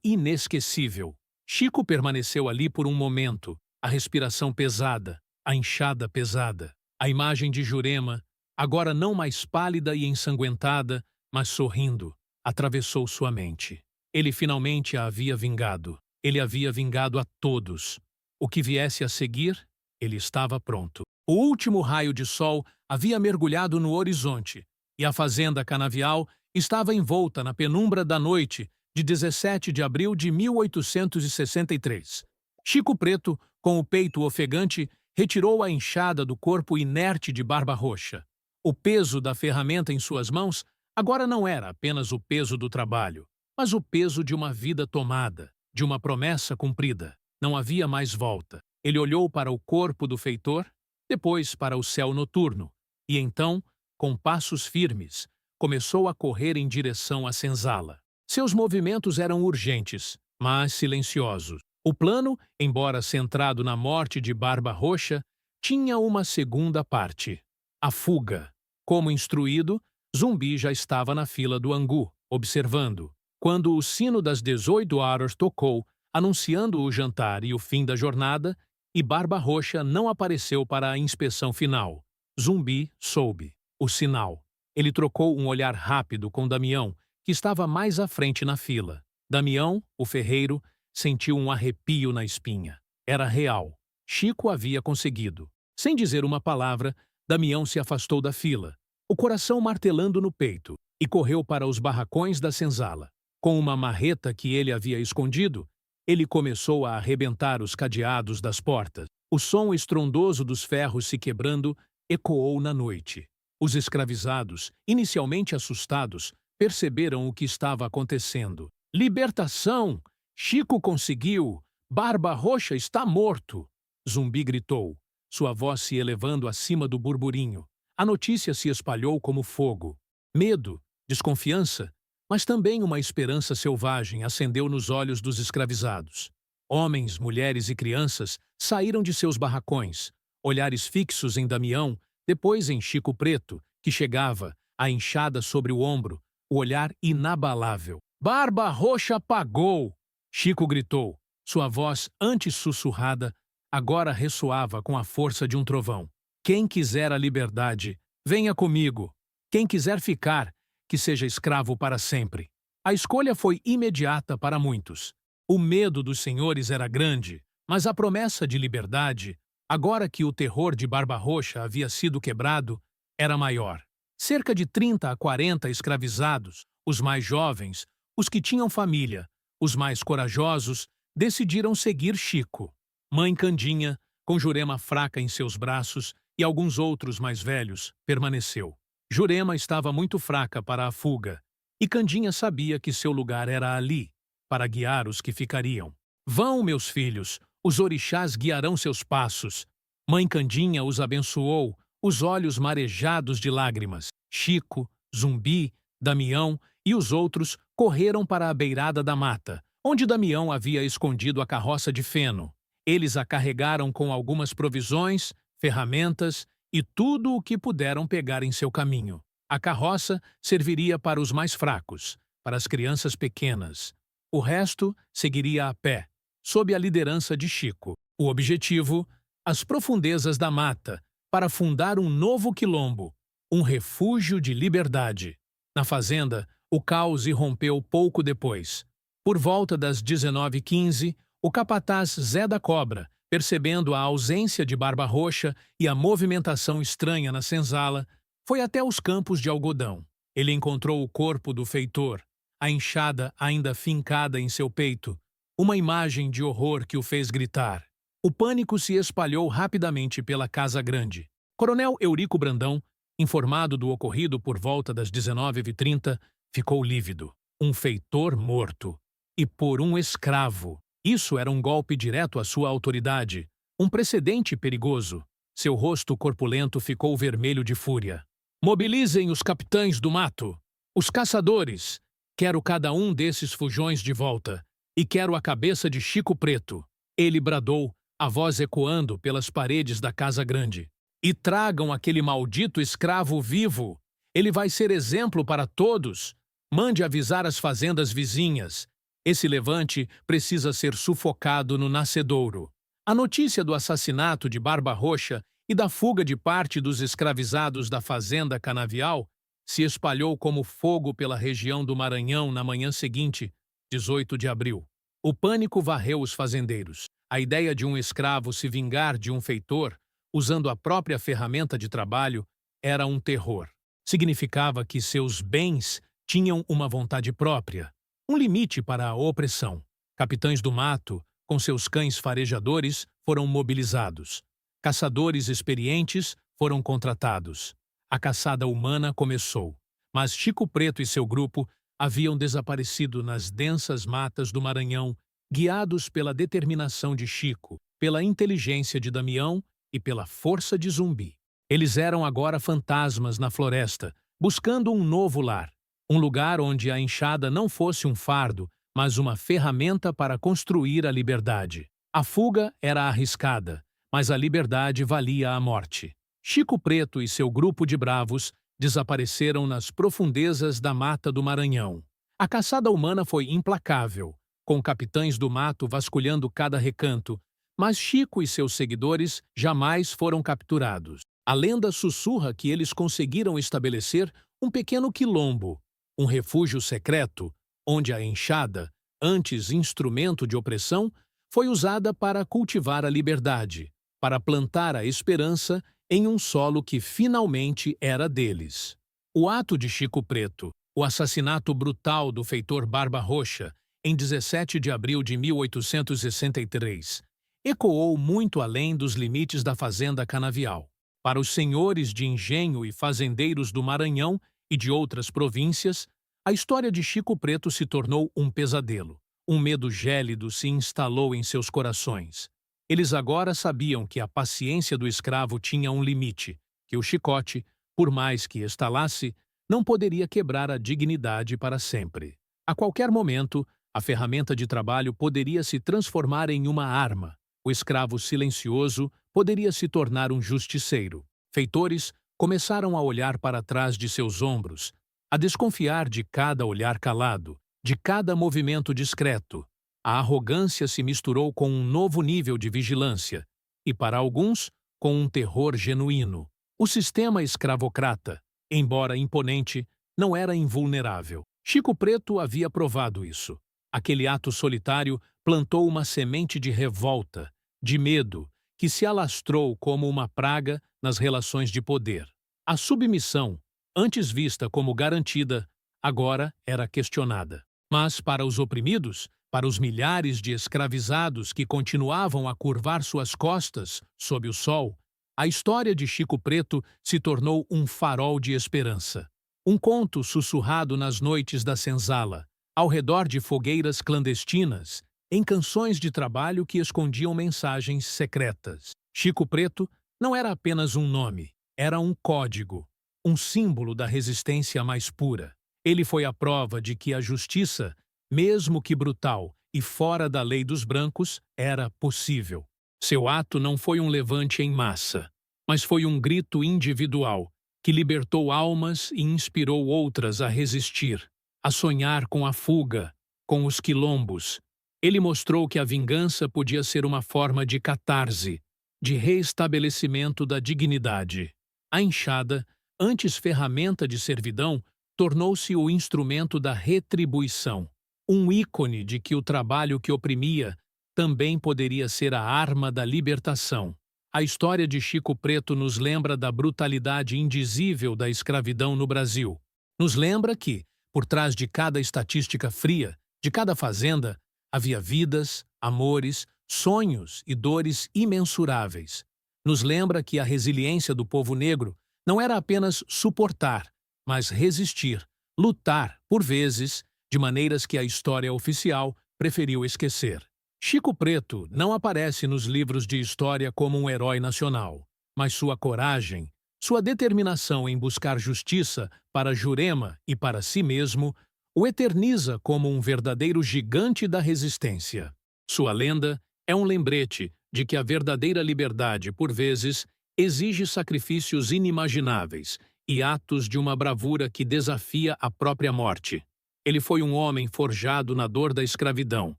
inesquecível. Chico permaneceu ali por um momento, a respiração pesada, a enxada pesada. A imagem de Jurema, agora não mais pálida e ensanguentada, mas sorrindo, atravessou sua mente. Ele finalmente a havia vingado. Ele havia vingado a todos. O que viesse a seguir, ele estava pronto. O último raio de sol havia mergulhado no horizonte, e a fazenda canavial estava envolta na penumbra da noite de 17 de abril de 1863. Chico Preto, com o peito ofegante, retirou a enxada do corpo inerte de Barba Roxa. O peso da ferramenta em suas mãos agora não era apenas o peso do trabalho, mas o peso de uma vida tomada, de uma promessa cumprida. Não havia mais volta. Ele olhou para o corpo do feitor, depois para o céu noturno, e então, com passos firmes, começou a correr em direção à senzala. Seus movimentos eram urgentes, mas silenciosos. O plano, embora centrado na morte de Barba Roxa, tinha uma segunda parte: a fuga. Como instruído, Zumbi já estava na fila do angu, observando. Quando o sino das 18 horas tocou, anunciando o jantar e o fim da jornada, e Barba Roxa não apareceu para a inspeção final. Zumbi soube. O sinal. Ele trocou um olhar rápido com Damião, que estava mais à frente na fila. Damião, o ferreiro, sentiu um arrepio na espinha. Era real. Chico havia conseguido. Sem dizer uma palavra, Damião se afastou da fila, o coração martelando no peito, e correu para os barracões da senzala. Com uma marreta que ele havia escondido, ele começou a arrebentar os cadeados das portas. O som estrondoso dos ferros se quebrando ecoou na noite. Os escravizados, inicialmente assustados, perceberam o que estava acontecendo. Libertação! Chico conseguiu! Barba Roxa está morto! Zumbi gritou, sua voz se elevando acima do burburinho. A notícia se espalhou como fogo. Medo, desconfiança, mas também uma esperança selvagem acendeu nos olhos dos escravizados. Homens, mulheres e crianças saíram de seus barracões, olhares fixos em Damião, depois em Chico Preto, que chegava, a enxada sobre o ombro, o olhar inabalável. Barba Roxa pagou! Chico gritou. Sua voz, antes sussurrada, agora ressoava com a força de um trovão. Quem quiser a liberdade, venha comigo. Quem quiser ficar, que seja escravo para sempre. A escolha foi imediata para muitos. O medo dos senhores era grande, mas a promessa de liberdade, agora que o terror de Barba Roxa havia sido quebrado, era maior. Cerca de 30 a 40 escravizados, os mais jovens, os que tinham família, os mais corajosos, decidiram seguir Chico. Mãe Candinha, com Jurema fraca em seus braços, e alguns outros mais velhos, permaneceu. Jurema estava muito fraca para a fuga, e Candinha sabia que seu lugar era ali, para guiar os que ficariam. Vão, meus filhos, os orixás guiarão seus passos. Mãe Candinha os abençoou, os olhos marejados de lágrimas. Chico, Zumbi, Damião e os outros correram para a beirada da mata, onde Damião havia escondido a carroça de feno. Eles a carregaram com algumas provisões, ferramentas e tudo o que puderam pegar em seu caminho. A carroça serviria para os mais fracos, para as crianças pequenas. O resto seguiria a pé, sob a liderança de Chico. O objetivo: as profundezas da mata, para fundar um novo quilombo, um refúgio de liberdade. Na fazenda, o caos irrompeu pouco depois. Por volta das 19h15, o capataz Zé da Cobra, percebendo a ausência de Barba Roxa e a movimentação estranha na senzala, foi até os campos de algodão. Ele encontrou o corpo do feitor, a enxada ainda fincada em seu peito, uma imagem de horror que o fez gritar. O pânico se espalhou rapidamente pela Casa Grande. Coronel Eurico Brandão, informado do ocorrido por volta das 19h30, ficou lívido. Um feitor morto. E por um escravo. Isso era um golpe direto à sua autoridade, um precedente perigoso. Seu rosto corpulento ficou vermelho de fúria. Mobilizem os capitães do mato, os caçadores. Quero cada um desses fujões de volta. E quero a cabeça de Chico Preto. Ele bradou, a voz ecoando pelas paredes da Casa Grande. E tragam aquele maldito escravo vivo. Ele vai ser exemplo para todos. Mande avisar as fazendas vizinhas. Esse levante precisa ser sufocado no nascedouro. A notícia do assassinato de Barba Roxa e da fuga de parte dos escravizados da fazenda Canavial se espalhou como fogo pela região do Maranhão na manhã seguinte, 18 de abril. O pânico varreu os fazendeiros. A ideia de um escravo se vingar de um feitor, usando a própria ferramenta de trabalho, era um terror. Significava que seus bens tinham uma vontade própria, um limite para a opressão. Capitães do mato, com seus cães farejadores, foram mobilizados. Caçadores experientes foram contratados. A caçada humana começou, mas Chico Preto e seu grupo haviam desaparecido nas densas matas do Maranhão, guiados pela determinação de Chico, pela inteligência de Damião e pela força de Zumbi. Eles eram agora fantasmas na floresta, buscando um novo lar, um lugar onde a enxada não fosse um fardo, mas uma ferramenta para construir a liberdade. A fuga era arriscada, mas a liberdade valia a morte. Chico Preto e seu grupo de bravos desapareceram nas profundezas da mata do Maranhão. A caçada humana foi implacável, com capitães do mato vasculhando cada recanto, mas Chico e seus seguidores jamais foram capturados. A lenda sussurra que eles conseguiram estabelecer um pequeno quilombo, um refúgio secreto, onde a enxada, antes instrumento de opressão, foi usada para cultivar a liberdade, para plantar a esperança em um solo que finalmente era deles. O ato de Chico Preto, o assassinato brutal do feitor Barba Roxa, em 17 de abril de 1863, ecoou muito além dos limites da fazenda Canavial. Para os senhores de engenho e fazendeiros do Maranhão e de outras províncias, a história de Chico Preto se tornou um pesadelo. Um medo gélido se instalou em seus corações. Eles agora sabiam que a paciência do escravo tinha um limite, que o chicote, por mais que estalasse, não poderia quebrar a dignidade para sempre. A qualquer momento, a ferramenta de trabalho poderia se transformar em uma arma. O escravo silencioso poderia se tornar um justiceiro. Feitores começaram a olhar para trás de seus ombros, a desconfiar de cada olhar calado, de cada movimento discreto. A arrogância se misturou com um novo nível de vigilância e, para alguns, com um terror genuíno. O sistema escravocrata, embora imponente, não era invulnerável. Chico Preto havia provado isso. Aquele ato solitário plantou uma semente de revolta, de medo, que se alastrou como uma praga nas relações de poder. A submissão, antes vista como garantida, agora era questionada. Mas, para os oprimidos, para os milhares de escravizados que continuavam a curvar suas costas sob o sol, a história de Chico Preto se tornou um farol de esperança. Um conto sussurrado nas noites da senzala, ao redor de fogueiras clandestinas, em canções de trabalho que escondiam mensagens secretas. Chico Preto não era apenas um nome, era um código, um símbolo da resistência mais pura. Ele foi a prova de que a justiça, mesmo que brutal e fora da lei dos brancos, era possível. Seu ato não foi um levante em massa. mas foi um grito individual que libertou almas e inspirou outras a resistir, a sonhar com a fuga, com os quilombos. Ele mostrou que a vingança podia ser uma forma de catarse, de reestabelecimento da dignidade. A enxada, antes ferramenta de servidão, tornou-se o instrumento da retribuição, um ícone de que o trabalho que oprimia também poderia ser a arma da libertação. A história de Chico Preto nos lembra da brutalidade indizível da escravidão no Brasil. Nos lembra que, por trás de cada estatística fria, de cada fazenda, havia vidas, amores, sonhos e dores imensuráveis. Nos lembra que a resiliência do povo negro não era apenas suportar, mas resistir, lutar, por vezes, de maneiras que a história oficial preferiu esquecer. Chico Preto não aparece nos livros de história como um herói nacional, mas sua coragem, sua determinação em buscar justiça para Jurema e para si mesmo, o eterniza como um verdadeiro gigante da resistência. Sua lenda é um lembrete de que a verdadeira liberdade, por vezes, exige sacrifícios inimagináveis e atos de uma bravura que desafia a própria morte. Ele foi um homem forjado na dor da escravidão,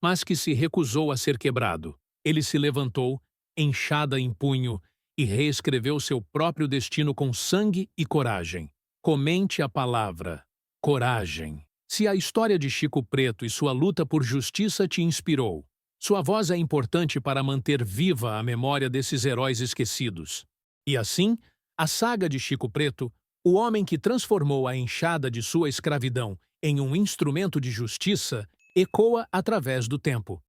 mas que se recusou a ser quebrado. Ele se levantou, enxada em punho, e reescreveu seu próprio destino com sangue e coragem. Comente a palavra coragem. Se a história de Chico Preto e sua luta por justiça te inspirou, sua voz é importante para manter viva a memória desses heróis esquecidos. E assim, a saga de Chico Preto, o homem que transformou a enxada de sua escravidão em um instrumento de justiça, ecoa através do tempo.